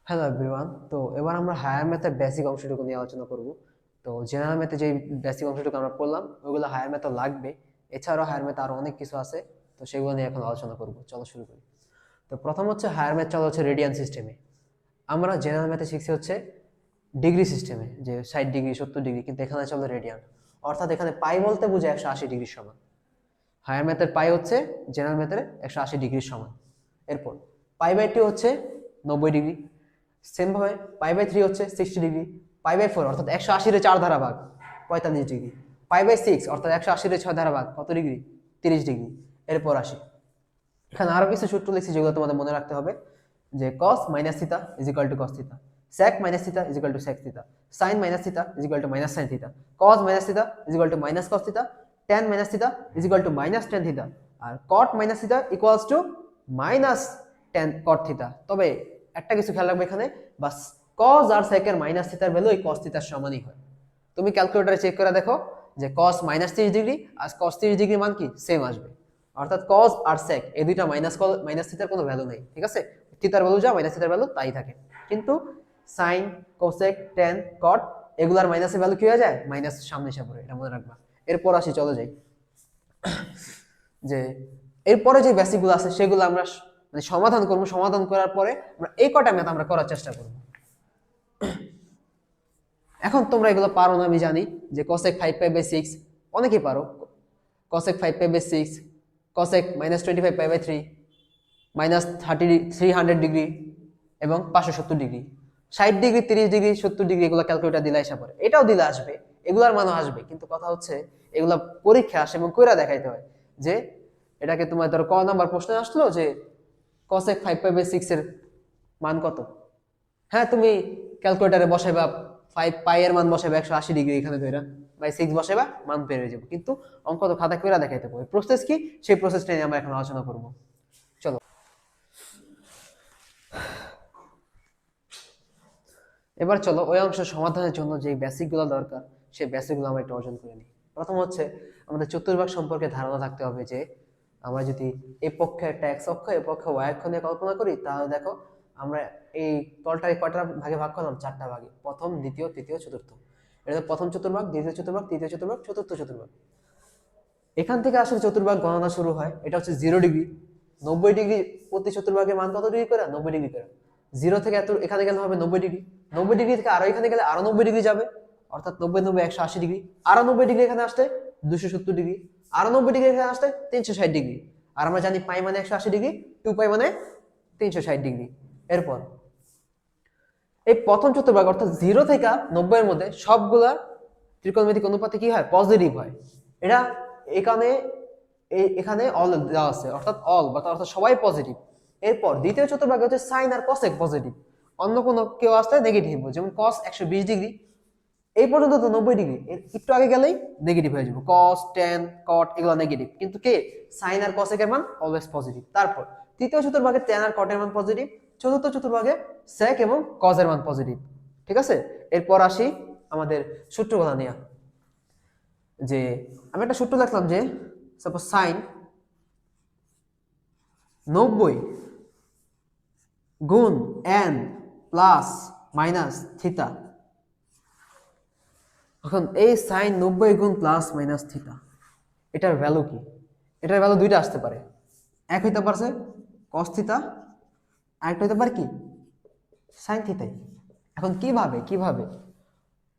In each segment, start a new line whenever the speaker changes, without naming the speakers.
Hello everyone. তো এবার আমরা হায়ার ম্যাথের বেসিক অংশটুকু নিয়ে আলোচনা করব। তো জেনারেল ম্যাথে যে বেসিক অংশটুকু আমরা পড়লাম ওইগুলো হায়ার ম্যাথে লাগবে। এছাড়াও হায়ার ম্যাথে আরো অনেক কিছু আছে। তো সেগুলো নিয়ে এখন আলোচনা করব। চলো শুরু করি। তো প্রথম হচ্ছে হায়ার ম্যাথ চলা হচ্ছে রেডিয়ান সিস্টেমে। আমরা জেনারেল ম্যাথে শিখছি হচ্ছে ডিগ্রি সিস্টেমে, যে 60 ডিগ্রি 70 ডিগ্রি, কিন্তু এখানে চলে রেডিয়ান। অর্থাৎ এখানে পাই বলতে বুঝে 180 ডিগ্রির সমান। হায়ার ম্যাথের পাই হচ্ছে জেনারেল ম্যাথের 180 ডিগ্রির সমান। এরপর পাই/2 হচ্ছে 90 ডিগ্রি। সেম ভাবে পাই/3 হচ্ছে 60 ডিগ্রি। পাই/4 অর্থাৎ 180 এর 4 ধারা ভাগ 45 ডিগ্রি। পাই/6 অর্থাৎ 180 এর 6 ধারা ভাগ কত ডিগ্রি? 30 ডিগ্রি। এরপর আসি, এখানে আরো কিছু সূত্র লিখছি যেগুলো তোমাদের মনে রাখতে হবে। যে cos minus theta is equal to cos theta, sec minus theta is equal to sec theta, sin minus theta is equal to minus sin theta, cos minus theta is equal to minus cos theta, tan minus theta is equal to minus tan theta, আর cot minus theta equals to minus tan cot theta. তবে একটা কিছু খেয়াল রাখবে, এখানে বাস cos আর sec এর মাইনাস থিটার ভ্যালু এই cos থিটার সমানই হয়। তুমি ক্যালকুলেটরে চেক করে দেখো যে cos মাইনাস 30 ডিগ্রি আর cos 30 ডিগ্রি মান কি সেম আসবে। অর্থাৎ cos আর sec এই দুইটা মাইনাস থিটার কোনো ভ্যালু নেই, ঠিক আছে? থিটার ভ্যালু যা মাইনাস থিটার ভ্যালু তাই থাকে। কিন্তু sin cosec tan cot এগুলার মাইনাসের ভ্যালু কি হয়ে যায়? মাইনাস সামনে এসে পড়ে, এটা মনে রাখবা। এরপর আসি, চলে যাই যে এরপরে যে বেসিকগুলো আছে সেগুলো আমরা মানে সমাধান করব। সমাধান করার পরে আমরা এই কটা ম্যাথ আমরা করার চেষ্টা করব। এখন তোমরা এগুলো পারো না আমি জানি, যে cosec 5π/6 অনেকেই পারো। cosec 5π/6, cosec -25π/3, -300 ডিগ্রি এবং 570 ডিগ্রি, 60 ডিগ্রি 30 ডিগ্রি 70 ডিগ্রি, এগুলো ক্যালকুলেটর দিলে আসা পড়ে, এটাও দিলে আসবে, এগুলার মানও আসবে। কিন্তু কথা হচ্ছে এগুলা পরীক্ষা আসে এবং কইরা দেখাইতে হয়। যে এটাকে তোমার ধরো ক নাম্বার প্রশ্নে আসলো যে cosec 5π/6 এর মান কত। হ্যাঁ, তুমি ক্যালকুলেটারে বসাইবা 5 পাই এর মান বসাইবা 180 ডিগ্রি, এখানে ধইরা বাই 6 বসাইবা, মান বের হয়ে যাবে। কিন্তু অঙ্ক তো খাতা কইরা দেখাইতে হবে। প্রসেস কি, সেই প্রসেসটা নিয়ে আমরা এখন আলোচনা করব। চলো এবার চলো ওই অংশ সমাধানের জন্য যে বেসিকগুলো দরকার সেই বেসিকগুলো আমরা একটু অর্জন করে নিই। প্রথম হচ্ছে আমাদের চতুর্ভাগ সম্পর্কে ধারণা থাকতে হবে। যে আমরা যদি এই পক্ষে একটা এক্স অক্ষ, এই পক্ষে ওয়াই অক্ষ নিয়ে কল্পনা করি, তাহলে দেখো আমরা এই তলটাকে কয়টা ভাগে ভাগ করলাম? 4টা ভাগে, প্রথম দ্বিতীয় তৃতীয় চতুর্থ। এটা প্রথম চতুর্ভাগ, দ্বিতীয় চতুর্ভাগ, তৃতীয় চতুর্ভাগ, চতুর্থ চতুর্ভাগ। এখান থেকে আসলে চতুর্ভাগ গণনা শুরু হয়। এটা হচ্ছে 0 ডিগ্রি। 90 ডিগ্রি প্রতি চতুর্ভাগের মান কত ডিগ্রি করে? 90 ডিগ্রি করে। জিরো থেকে এত এখানে গেলে হবে 90 ডিগ্রি। 90 ডিগ্রি থেকে আরো এখানে গেলে আরো 90 ডিগ্রি যাবে, অর্থাৎ 90 90 180 ডিগ্রি। আরো 90 ডিগ্রি এখানে আসতে 270 ডিগ্রি। আরো 90 ডিগ্রি এখানে আসতে 360 ডিগ্রি। আর আমরা জানি পাই মানে 180 ডিগ্রি, 2 পাই মানে 360 ডিগ্রি। এরপর এই প্রথম চতুর্ভাগ অর্থাৎ 0 থেকে 90 এর মধ্যে সবগুলা ত্রিকোণমিতিক অনুপাতে কি হয়? পজিটিভ হয়। এটা এখানে এখানে অল দেওয়া আছে, অর্থাৎ অল বা অর্থাৎ সবাই পজিটিভ। এরপর দ্বিতীয় চতুর্ভাগে হচ্ছে সাইন আর কসেক পজিটিভ, অন্য কোনো কেউ আসলে নেগেটিভ, যেমন কস 120 ডিগ্রি, এই পর্যন্ত তো 90 ডিগ্রি, একটু আগে গেলেই নেগেটিভ হয়ে যাবে। কস ট্যান কট এগুলো নেগেটিভ, কিন্তু কে? সাইন আর কসেকের মান অলওয়েজ পজিটিভ। তারপর তৃতীয় চতুর্ভাগে ট্যান আর কটের মান পজিটিভ, চতুর্থ চতুর্ভাগে সেক এবং কজের মান পজিটিভ। ঠিক আছে, এরপর আসি আমাদের সূত্রগুলো নিয়ে। যে আমি একটা সূত্র লিখলাম, যে সাপোজ সাইন 90 গুণ এন প্লাস মাইনাস থিটা। এখন এই সাইন 90 গুণ প্লাস মাইনাস থিটা, এটার ভ্যালু কি? এটার ভ্যালু দুইটা আসতে পারে। এক হইতে পারছে কস থিটা, আরেকটা হইতে পারে কি? সাইন থিটাই। এখন কিভাবে কিভাবে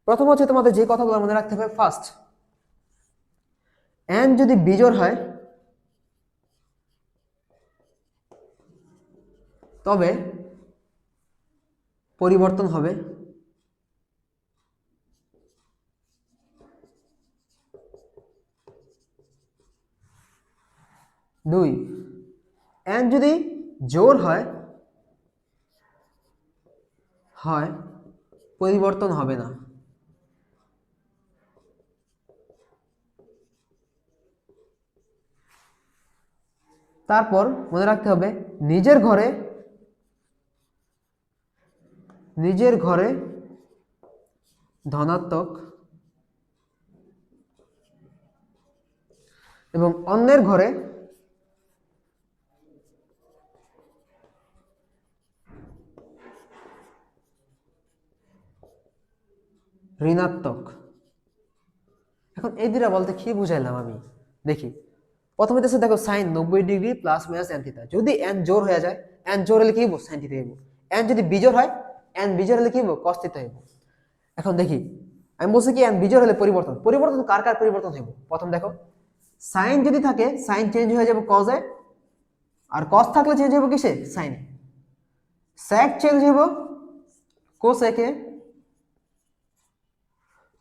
প্রথম হচ্ছে তোমাদের যে কথাগুলো মনে রাখতে হবে। ফার্স্ট, এন যদি বিজোড় হয় তবে পরিবর্তন হবে দুই, এন যদি জোড় হয় হয় পরিবর্তন হবে না। তারপর মনে রাখতে হবে নিজের ঘরে ধনাত্মক এবং অন্যের ঘরে ঋণাত্মক। এখন এই দুটা বলতে কি বুঝাইলাম আমি, দেখি প্রথমে দেশে দেখো sine 90 degree plus minus N theta, যদি এন জোর হয়ে যায়, এন জোর হলে কি হবো সাইন থিটা হইব, এন যদি বিজোড় হয়, এন বিজোড় হলে কি হবো কস থিটা হইব। এখন দেখি আমি বলছি কি এন বিজোড় হলে পরিবর্তন, পরিবর্তন কার কার পরিবর্তন হইব, প্রথম দেখো সাইন যদি থাকে সাইন চেঞ্জ হয়ে যাবে কজে, আর কস থাকলে চেঞ্জ হইব কিসে সাইনে, সেক চেঞ্জ হইব কোসেকে,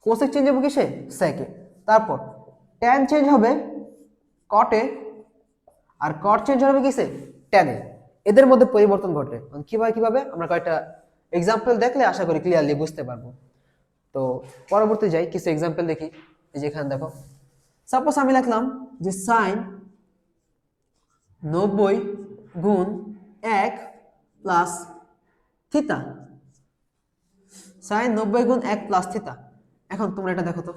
কোসেক চেঞ্জ হবে কিসে সেকে, তারপর ট্যান চেঞ্জ হবে কটে, আর কট চেঞ্জ হবে কিসে ট্যানে, এদের মধ্যে পরিবর্তন ঘটে। কিভাবে কিভাবে আমরা কয়েকটা এক্সাম্পল দেখলে আশা করি ক্লিয়ারলি বুঝতে পারবো। তো পরবর্তী যাই, কিছু এক্সাম্পল দেখি। এই যে এখানে দেখো সাপোজ আমি লিখলাম যে সাইন 90 গুণ 1 প্লাস থিতা, সাইন 90 গুণ 1 প্লাস থিতা। এখন তোমরা এটা দেখো তো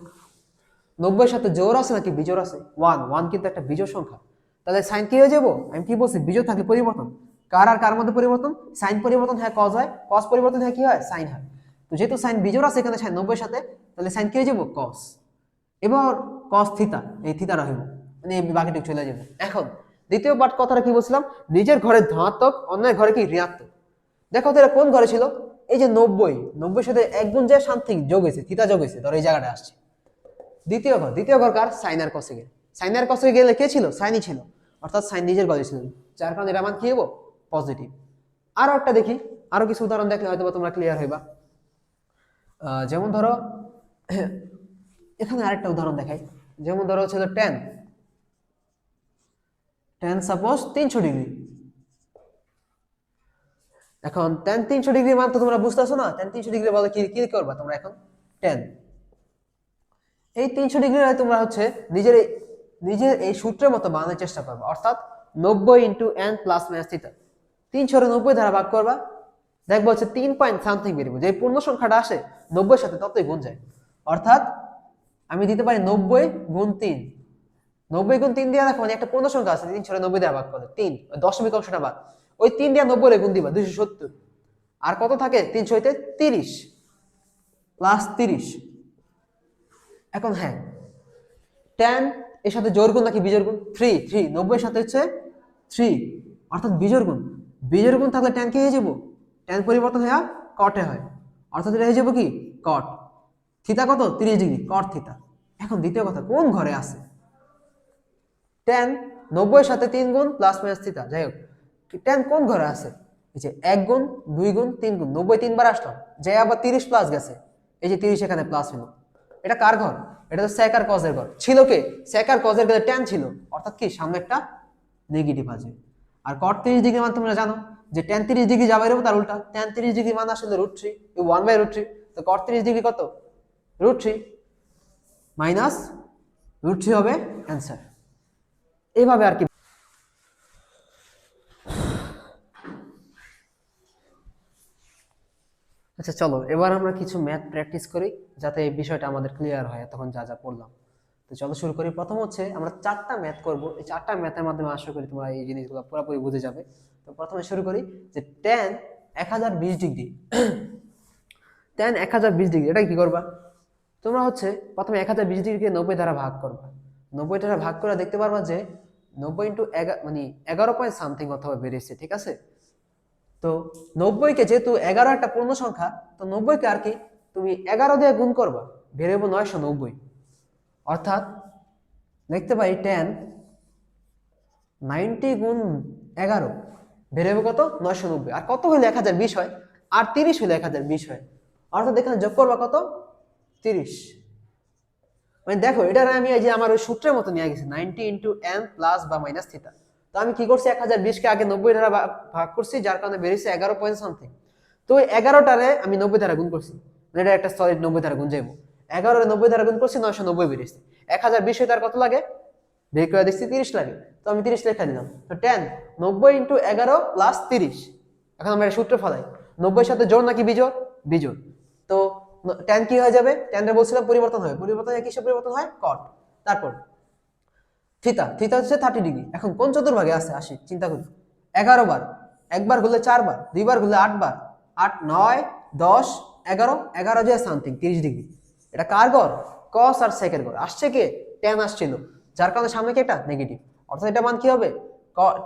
90 সাথে জোড় আছে নাকি বিজোড় আছে, 1 1 কিন্তু একটা বিজোড় সংখ্যা, তাহলে সাইন কি হয়ে যাবো, আমি কি বলছি বিজোড় থাকলে পরিবর্তন, কার আর কার মধ্যে পরিবর্তন, সাইন পরিবর্তন হয় কস হয়, কস পরিবর্তন হয় কি হয় সাইন হয়। তো যেহেতু সাইন বিজোড় আছে এখানে সাইন 90 সাথে, তাহলে সাইন কি হয়ে যাবো কস, এবার কস থিতা, এই থিতা রহিব, মানে এই বাকিটুকু চলে যাবে। এখন দ্বিতীয় পার্ট কথাটা কি বলছিলাম, নিজের ঘরে ধনাত্মক অন্যের ঘরে কি ঋণাত্মক। দেখো তো এটা কোন ঘরে ছিল, এই যে 90 সাথে এক গুণ যে সামথিং যোগ হয়েছে, থিতা যোগ হয়েছে, ধরো এই জায়গাটা আসছে দ্বিতীয় ঘর, দ্বিতীয় ঘর কার সাইন আর কসেকের, সাইন আর কসেকে গেলে কে ছিল সাইনই ছিল, অর্থাৎ সাইন নিজের ঘরে ছিল, যার কারণে এটা মান কি হবো পজিটিভ। আরো একটা দেখি, আরো কিছু উদাহরণ দেখলে হয়তো তোমরা ক্লিয়ার হইবা। যেমন ধরো এখানে আরেকটা উদাহরণ দেখাই, যেমন ধরো ছিল টেন, টেন সাপোজ 300 ডিগ্রি। এখন টেন 300 ডিগ্রি মান তো তোমরা বুঝতেছো না, টেন 300 ডিগ্রি বলে কি কি করবা তোমরা, এখন টেন এই 300 ডিগ্রি তোমরা হচ্ছে নিজের নিজের এই সূত্রের মতো বানানোর চেষ্টা করবা, অর্থাৎ 90 into N plus minus theta, 390 দ্বারা ভাগ করবা, দেখবো হচ্ছে 3 পয়েন্ট সামথিং বেরোবে, যে পূর্ণ সংখ্যাটা আসে 90 সাথে ততই গুণ যায়, অর্থাৎ আমি দিতে পারি 90 গুণ 3, 90 গুণ 3 দিয়ে দেখো মানে একটা পূর্ণ সংখ্যা আছে 390 দ্বারা ভাগ করলে 3, ওই দশমিক অংশটা বাদ, ওই 3 দিয়ে 90 রে গুণ দিবা 270, আর কত থাকে 300 হইতে 30 প্লাস 30। এখন হ্যাঁ টেন এর সাথে জোড় গুণ নাকি বিজোড় গুণ, 3 3 90 এর সাথে হচ্ছে 3, অর্থাৎ বিজোড় গুণ, বিজোড় গুণ থাকলে ট্যান কি হয়ে যাবো, ট্যান পরিবর্তন হয়ে কটে হয়, অর্থাৎ এটা হয়ে যাবো কি কট, থিতা কত 30 ডিগ্রি কট থিতা। এখন দ্বিতীয় কথা কোন ঘরে আছে, ট্যান 90 এর সাথে 3 গুণ প্লাস মাইনাস থিতা, যাই হোক ট্যান কোন ঘরে আছে, এই যে 1 গুণ 2 গুণ 3 গুণ, 90 তিনবার আসলাম, যে আবার 30 প্লাস গেছে, এই যে 30 এখানে প্লাস হলো, এটা কার ঘর, এটা তো সেক আর কজের ঘর ছিল, কে সেক আর কজের ঘরে ট্যান ছিল, অর্থাৎ কি সামনে একটা নেগেটিভ আছে। আর কট 30 ডিগ্রি মান তোমরা জানো যে ট্যান 30 ডিগ্রি যাবে তার উল্টা, ট্যান 30 ডিগ্রি মান আসলে √3, 1/√3, তো কট 30 ডিগ্রি কত √3 মাইনাস √3 হবে অ্যান্সার। এইভাবে আর কি। আচ্ছা চলো এবার আমরা কিছু ম্যাথ প্র্যাকটিস করি যাতে এই বিষয়টা আমাদের ক্লিয়ার হয় তখন যা যা পড়লাম। তো চলো শুরু করি। প্রথম হচ্ছে আমরা 4টা ম্যাথ করব, এই 4টা ম্যাথের মাধ্যমে আশা করি তোমরা এই জিনিসগুলো পুরোপুরি বুঝে যাবে। তো প্রথমে শুরু করি যে tan 1020 ডিগ্রি, tan 1020 ডিগ্রি এটা কি করবা তোমরা হচ্ছে প্রথমে 1020 ডিগ্রিকে 90 দ্বারা ভাগ করবা, 90 দ্বারা ভাগ করে দেখতে পারবা যে 90 ইন্টু মানে 11 পয়েন্ট সামথিং অথবা বেরিয়েছে, ঠিক আছে। তো 90কে যেহেতু 11 একটা পূর্ণ সংখ্যা, তো 90কে আর কি তুমি 11 দিয়ে গুণ করবা, বেরোবো 990, অর্থাৎ লিখতে পারি tan 90 গুণ 11 বেরোবে কত 990, আর কত হলে 1020 হয়, আর 30 হলে 1020 হয়, অর্থাৎ এখানে যোগ করবা কত 30। মানে দেখো এটা আমি এই যে আমার ওই সূত্রের মতো নিয়ে গেছি 90 ইন্টু এন প্লাস বা মাইনাস থিটা। তো আমি কি করছি 1020কে আগে 90 দ্বারা ভাগ করছি, যার কারণে বেরিয়েছে 11 পয়েন্ট সামথিং। তো ওই 11টারে আমি 90 দ্বারা গুণ করছি, মানে এটা একটা সলিড 90 দ্বারা গুণ যাইব, 11 90 দ্বারা গুণ করছি 990 বেরিয়েছে, 1020 তার কত লাগে বের করে দেখছি 30 লাগে, তো আমি 30 লেখা দিলাম। তো tan 90 ইন্টু 11 প্লাস 30, এখন আমরা এটা সূত্র ফলাই 90 সাথে জোড় নাকি বিজোড়, বিজোড়, তো tan কি হয়ে যাবে, tan এর বলছিলাম পরিবর্তন হয়, পরিবর্তন হয় কিসে পরিবর্তন হয় কট, তারপর থিতা, থিতা হচ্ছে 30 ডিগ্রি, এখন কোন চতুর্ভাগে আছে আসি চিন্তা করি, 11 বার, একবার ঘুরলে 4 বার, দুইবার ঘুরলে 8 বার, 8 9 10 11 11 যে সামথিং 30 ডিগ্রি, এটা কার গড়? কস আর সেকের গড়। আসছে কে? tan আসছিল, যার কারণে সামনে কি একটা নেগেটিভ, অর্থাৎ এটা মান কি হবে?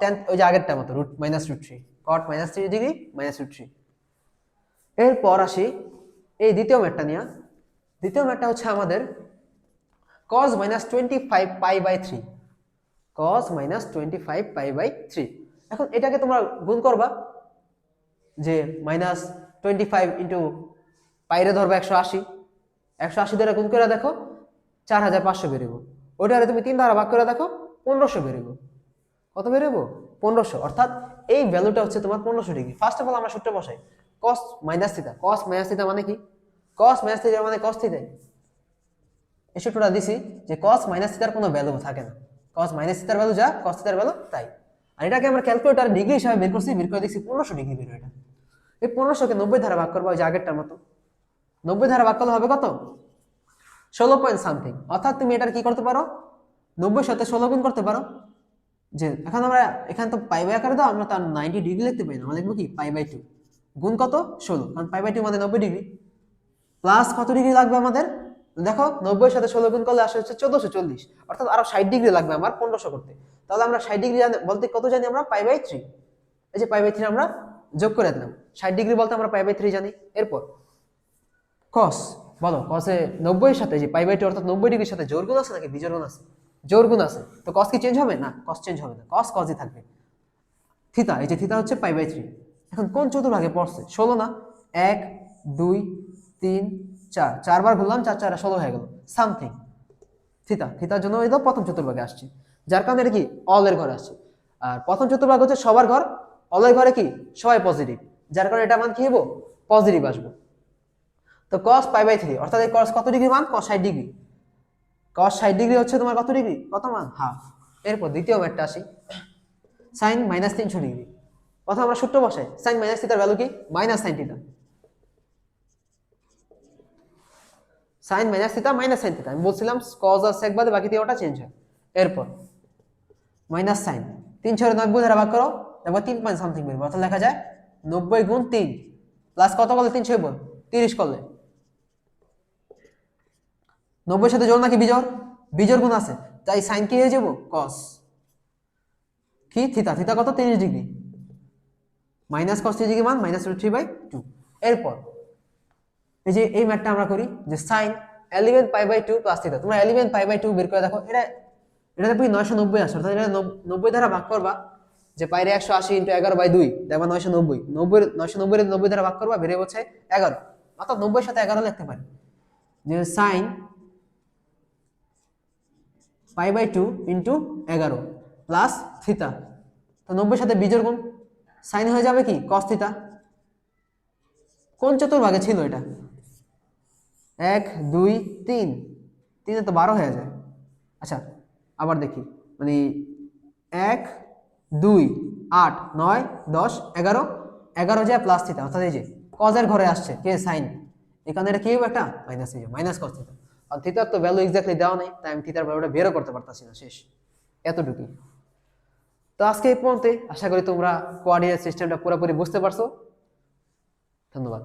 tan, ওই যে আগেরটা মতো √-√3, cot -3 ডিগ্রি -√3। এরপর আসি এই দ্বিতীয় ম্যাথটা নিয়ে। দ্বিতীয় ম্যাথটা হচ্ছে আমাদের cos -25π/3, cos -25π/3। এখন এটাকে তোমরা গুণ করবা, যে -25 ইন্টু পাইরে ধরবা 180, 180 দ্বারা গুণ করে দেখো 4500 বেরোবো। ওইটারে তুমি 3 দ্বারা ভাগ করে দেখো 1500 বেরোবো। কত বেরোবো? 1500। অর্থাৎ এই ভ্যালুটা হচ্ছে তোমার 1500 ডিগ্রি। ফার্স্ট অফ অল আমরা সূত্র বসাই, cos - থিটা। cos - থিটা মানে কি? cos - থিটা মানে cos থিটা। এই সূত্রটা দিছি যে cos - থিটার কোনো ভ্যালু থাকে না, cos - থিটার ভ্যালু যা, cos থিটার ভ্যালু তাই। আর এটাকে আমরা ক্যালকুলেটর ডিগ্রি হিসাবে বের করছি, বের করে দেখছি 1500 ডিগ্রি বের হয়। এটা এই 1500 কে 90 দ্বারা ভাগ করবো, ওই যে আগেরটার মতো। 90 দ্বারা ভাগ করলে হবে কত? 16 পয়েন্ট সামথিং। অর্থাৎ তুমি এটার কি করতে পারো, 90 সাথে 16 গুণ করতে পারো। যে এখন আমরা এখানে তো পাই বাই আকারে দাও, আমরা তার 90 ডিগ্রি লিখতে পারি না, আমরা লিখবো কি π/2 গুণ কত? 16, কারণ π/2 মানে 90 ডিগ্রি। প্লাস কত ডিগ্রি লাগবে আমাদের? দেখো 90 সাথে 16 গুণ করলে আসে হচ্ছে 1440, অর্থাৎ আরো 60 ডিগ্রি লাগবে আমার 1500 করতে। তাহলে আমরা 60 ডিগ্রি বলতে কত জানি আমরা? π/3। এই যে π/3 আমরা যোগ করে দিলাম, 60 ডিগ্রি বলতে আমরা π/3 জানি। এরপর cos, বলো cos এ 90 এর সাথে যে π/2 অর্থাৎ 90 ডিগ্রির সাথে জোর গুণ আছে নাকি বিজোড় গুণ আছে? জোর গুণ আছে, তো cos কি চেঞ্জ হবে? না, cos চেঞ্জ হবে না, cos cosই থাকবে। থিতা, এই যে থিতা হচ্ছে π/3। এখন কোন চতুর্ভাগে পড়ছে? 16 না? 1 2 3 4, 4 বার ঘুরলাম, 4 4 16 হয়ে গেল সামথিং। থিতা, থিতার জন্য এই তো প্রথম চতুর্ভাগে আসছে, যার কারণে এটা কি অলের ঘরে আসছে। আর প্রথম চতুর্ভাগ হচ্ছে সবার ঘর, অলের ঘরে কি সবাই পজিটিভ, যার কারণে এটা মান কি হবো? পজিটিভ আসবো। তো cos π/3 অর্থাৎ এই cos কত ডিগ্রি মান? cos 60 degree. cos 60 ডিগ্রি হচ্ছে তোমার কত ডিগ্রি? কত মান? হাফ। এরপর দ্বিতীয় ম্যাথটা আসি, sin -300 ডিগ্রি। প্রথমে আমরা সূত্র বসাই, sin - থিটার ভ্যালু কি? -sin theta. sin - theta -sin theta, আমি বলছিলাম cos আর sec বাদে বাকি তিনটা চেঞ্জ হয়। এরপর মাইনাস সাইন, 390 দ্বারা ভাগ করো, তারপর 3 পয়েন্ট সামথিং বেরবে, অর্থাৎ লেখা যায় 90 গুণ 3 প্লাস কত করলে 300 হইব? 30 করলে। 90 সাথে জোড় নাকি বিজোড়? বিজোড় গুণ আছে, তাই সাইন কি হয়ে যাব? cos কি থিটা, থিটা কত? 30 ডিগ্রি। মাইনাস cos 30 ডিগ্রি মান -√3/2। এরপর এই যে এই ম্যাথটা আমরা করি যে sin 11 π/2 প্লাস থিটা। তোমরা 11 π/2 বের করে দেখো, এটা তুমি 990 আসে, অর্থাৎ এটা 90 দ্বারা ভাগ করবা, যে পাইরে 180 ইন্টু 11/2 দেখবা 990, 990 90 দ্বারা ভাগ করবা, বেড়ে হচ্ছে 11, অর্থাৎ 90 সাথে 11 লিখতে পারি। যে sin π/2 ইন্টু 11 প্লাস থিটা, তো 90 সাথে বিজোড় গুণ, সাইন হয়ে যাবে কি cos থিটা। কোন চতুর্ভাগে ছিল এটা? 1 2 3, 3 তো 12 হয়ে যায়। আচ্ছা আবার দেখি, মানে 1 2 8 9 10 11, 11 যায় প্লাস থিটা, অর্থাৎ এই যে cos এর ঘরে আসছে কে? সাইন। এখানে এটা কি হবে? একটা মাইনাস হয়ে যাবে, মাইনাস cos থিটা। আর থিটার তো ভ্যালু এক্স্যাক্টলি দেওয়া নেই, তাই আমি থিটার ভ্যালুটা বেরও করতে পারতাছি না। শেষ, এতটুকুই। তো আজকে এই পর্যন্তই, আশা করি তোমরা কোঅর্ডিনেট সিস্টেমটা পুরোপুরি বুঝতে পারছো। ধন্যবাদ।